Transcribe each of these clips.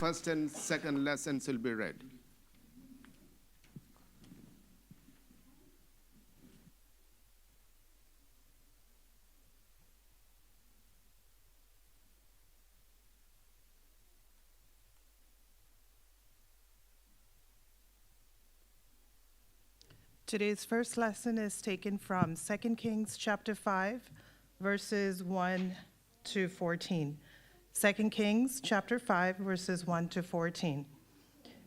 First and second lessons will be read. Today's first lesson is taken from 2 Kings chapter 5, verses 1 to 14. 2 Kings chapter 5, verses 1 to 14.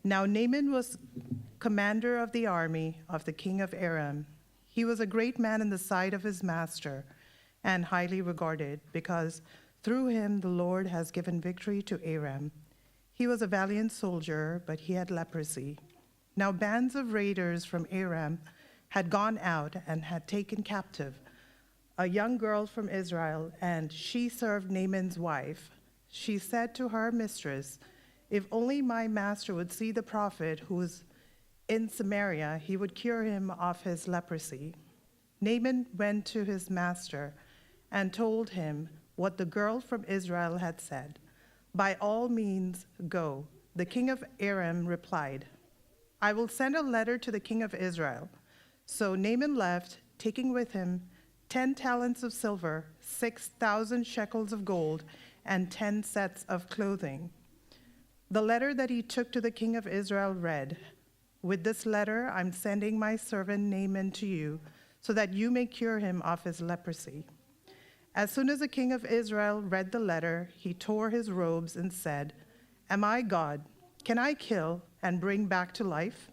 Now Naaman was commander of the army of the king of Aram. He was a great man in the sight of his master and highly regarded, because through him the Lord has given victory to Aram. He was a valiant soldier, but he had leprosy. Now bands of raiders from Aram had gone out and had taken captive a young girl from Israel, and she served Naaman's wife. She said to her mistress, "If only my master would see the prophet who is in Samaria, he would cure him of his leprosy." Naaman went to his master and told him what the girl from Israel had said. "By all means, go." The king of Aram replied, "I will send a letter to the king of Israel." So Naaman left, taking with him 10 talents of silver, 6,000 shekels of gold, and 10 sets of clothing. The letter that he took to the king of Israel read, "With this letter I'm sending my servant Naaman to you, so that you may cure him of his leprosy." As soon as the king of Israel read the letter, he tore his robes and said, "Am I God? Can I kill and bring back to life?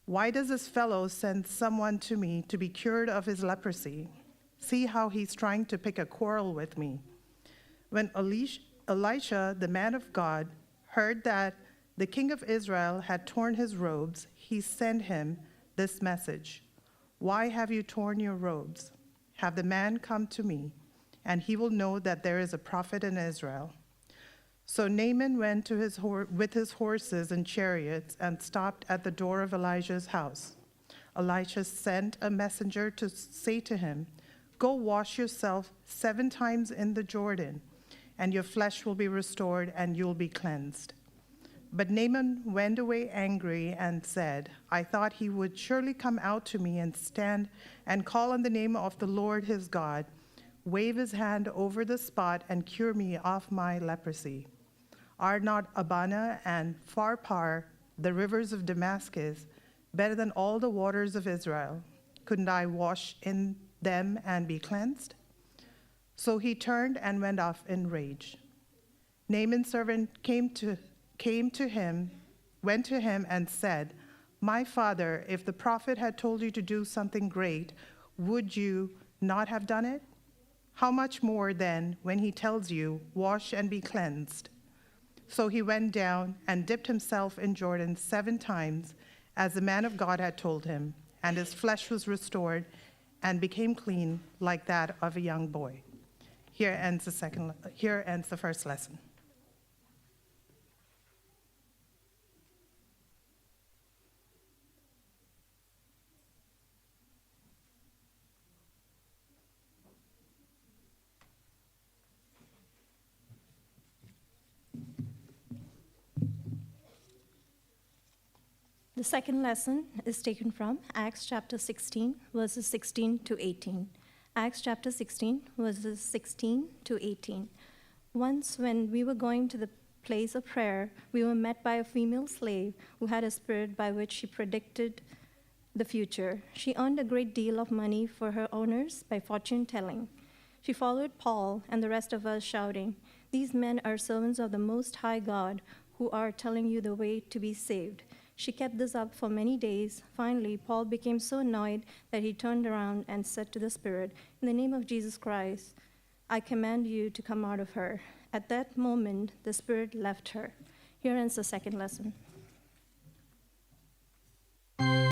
Why does this fellow send someone to me to be cured of his leprosy? See how he's trying to pick a quarrel with me." When Elisha, the man of God, heard that the king of Israel had torn his robes, he sent him this message: "Why have you torn your robes? Have the man come to me, and he will know that there is a prophet in Israel." So Naaman went to with his horses and chariots and stopped at the door of Elijah's house. Elisha sent a messenger to say to him, "Go wash yourself 7 times in the Jordan, and your flesh will be restored and you'll be cleansed." But Naaman went away angry and said, "I thought he would surely come out to me and stand and call on the name of the Lord his God, wave his hand over the spot and cure me of my leprosy. Are not Abana and Pharpar, the rivers of Damascus, better than all the waters of Israel? Couldn't I wash in them and be cleansed?" So he turned and went off in rage. Naaman's servant went to him and said, "My father, if the prophet had told you to do something great, would you not have done it? How much more then when he tells you, 'Wash and be cleansed'?" So he went down and dipped himself in Jordan 7 times, as the man of God had told him, and his flesh was restored and became clean like that of a young boy. Here ends the first lesson. The second lesson is taken from Acts chapter 16, verses 16 to 18. Acts chapter 16, verses 16 to 18. Once, when we were going to the place of prayer, we were met by a female slave who had a spirit by which she predicted the future. She earned a great deal of money for her owners by fortune telling. She followed Paul and the rest of us, shouting, "These men are servants of the Most High God, who are telling you the way to be saved." She kept this up for many days. Finally, Paul became so annoyed that he turned around and said to the spirit, "In the name of Jesus Christ, I command you to come out of her." At that moment, the spirit left her. Here ends the second lesson.